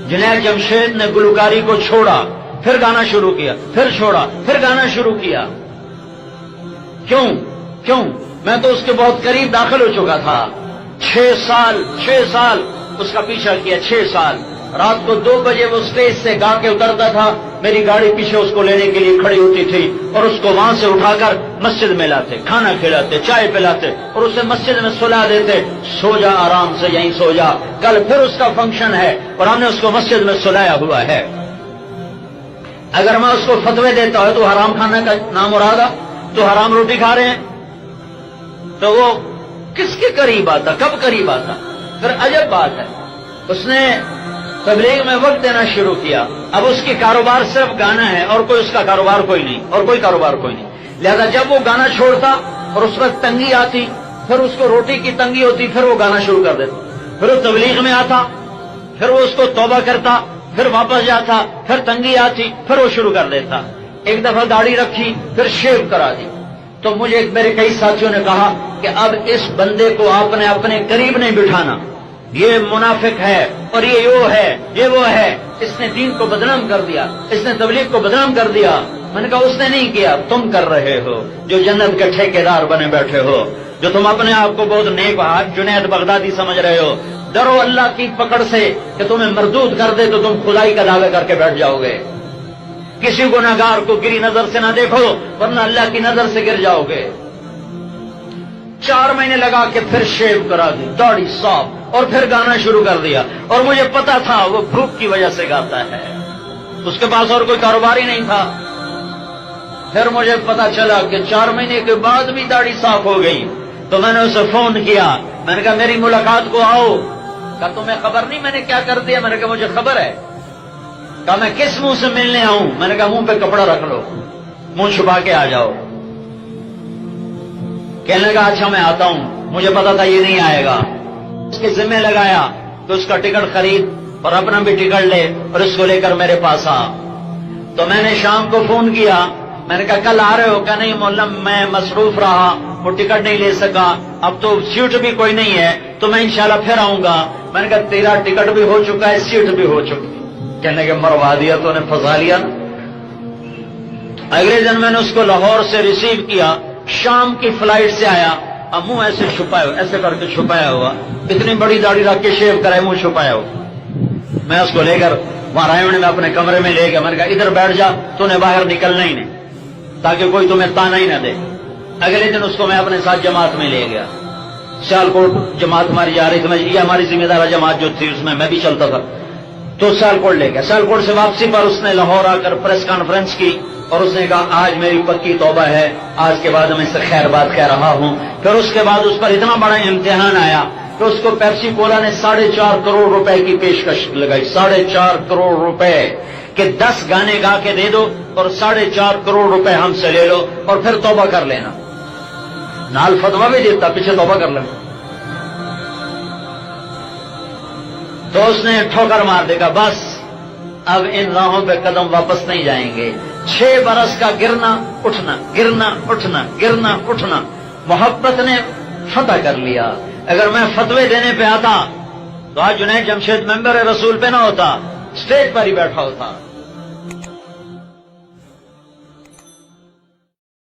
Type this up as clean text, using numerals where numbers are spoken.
जुनैद जमशेद ने गुलकारी को छोड़ा, फिर गाना शुरू किया, फिर छोड़ा, फिर गाना शुरू किया। क्यों क्यों? मैं तो उसके बहुत करीब दाखिल हो चुका था। 6 साल उसका पीछा किया, 6 साल। रात को 2 बजे वो स्टेज से गा के उतरता था, मेरी गाड़ी पीछे उसको लेने के लिए खड़ी होती थी और उसको वहां से उठाकर मस्जिद में लाते, खाना खिलाते, चाय पिलाते और उसे मस्जिद में सुला देते। सो जा, आराम से यहीं सो जा, कल फिर उसका फंक्शन है। और हमने उसको मस्जिद में सुलाया हुआ है। अगर मैं उसको फतवे देता है तो हराम खाने का नाम मुरादा, तो हराम रोटी खा रहे हैं, तो वो किसके करीब आता, कब करीब आता? फिर अजब बात है, उसने तबलीग में वक्त देना शुरू किया। अब उसकी कारोबार सिर्फ गाना है और कोई उसका कारोबार कोई नहीं, और कोई कारोबार कोई नहीं। लिहाजा जब वो गाना छोड़ता और उस वक्त तंगी आती, फिर उसको रोटी की तंगी होती, फिर वो गाना शुरू कर देता। फिर वो तबलीग में आता, फिर वो उसको तौबा करता, फिर वापस जाता, फिर तंगी आती, फिर वो शुरू कर देता। एक दफा दाढ़ी रखी, फिर शेव करा दी। तो मुझे मेरे कई साथियों ने कहा कि अब इस बंदे को आपने अपने करीब नहीं बिठाना, ये मुनाफिक है और ये वो है, इसने दीन को बदनाम कर दिया, इसने तबलीग को बदनाम कर दिया। मैंने कहा उसने नहीं किया, तुम कर रहे हो, जो जन्नत के ठेकेदार बने बैठे हो, जो तुम अपने आप को बहुत नेक जुनैद बगदादी समझ रहे हो। डरो अल्लाह की पकड़ से कि तुम्हें मरदूद कर दे तो तुम खुदाई का दावे करके बैठ जाओगे। किसी गुनाहगार को गिरी नजर से ना देखो, वरना अल्लाह की नजर से गिर जाओगे। 4 महीने लगा के फिर शेव करा दी, दाढ़ी साफ, और फिर गाना शुरू कर दिया। और मुझे पता था वो भूख की वजह से गाता है, उसके पास और कोई कारोबार ही नहीं था। फिर मुझे पता चला कि 4 महीने के बाद भी दाढ़ी साफ हो गई। तो मैंने उसे फोन किया, मैंने कहा मेरी मुलाकात को आओ। कहा तुम्हें खबर नहीं मैंने क्या कर दिया? मैंने कहा मुझे खबर है। कहा मैं किस मुंह से मिलने आऊं? मैंने कहा मुंह पे कपड़ा रख लो, मुंह छुपा के आ जाओ। कहने लगा अच्छा मैं आता हूं, मुझे पता था ये नहीं आएगा। उसके जिम्मे लगाया तो उसका टिकट खरीद और अपना भी टिकट ले और इसको लेकर मेरे पास आ। तो मैंने शाम को फोन किया, मैंने कहा कल आ रहे हो? क्या नहीं मौला मैं मसरूफ रहा, वो टिकट नहीं ले सका, अब तो सीट भी कोई नहीं है, तो मैं इंशाल्लाह फिर आऊंगा। मैंने कहा तेरा टिकट भी हो चुका है, सीट भी हो चुकी। कहने के मरवा दिया तूने, फंसा लिया। अगले दिन मैंने उसको लाहौर से रिसीव किया, शाम की फ्लाइट से आया, अब मुंह ऐसे छुपाया, ऐसे करके छुपाया हुआ, इतनी बड़ी दाढ़ी रख के शेव कराए, मुंह छुपाया हुआ। मैं उसको लेकर वहां रायगढ़ में अपने कमरे में ले गया। मैंने कहा इधर बैठ जा, तूने बाहर निकलना ही नहीं, ताकि कोई तुम्हें ताना ही ना दे। अगले दिन उसको मैं अपने साथ जमात में ले गया। सियालकोट जमात हमारी जा रही थी, ये हमारी जिम्मेदार जमात जो थी उसमें मैं भी चलता था। तो सियालकोट ले गया। सियालकोट से वापसी पर उसने लाहौर आकर प्रेस कॉन्फ्रेंस की और उसने कहा आज मेरी पक्की तौबा है, आज के बाद मैं इससे खैर बात कह रहा हूं। फिर उसके बाद उस पर इतना बड़ा इम्तिहान आया कि उसको पेप्सी कोला ने 4.5 करोड़ रुपए की पेशकश लगाई। 4.5 करोड़ रुपए के 10 गाने गा के दे दो और 4.5 करोड़ रुपए हमसे ले लो और फिर तौबा कर लेना। नाल फतवा भी देता, पीछे तौबा कर लेना। तो उसने ठोकर मार देगा, बस अब इन राहों पे कदम वापस नहीं जाएंगे। 6 बरस का गिरना उठना, गिरना उठना, गिरना उठना, मोहब्बत ने फतह कर लिया। अगर मैं फतवे देने पे आता तो आज जुनैद जमशेद मेंबर रसूल पे ना होता, स्टेज पर ही बैठा होता।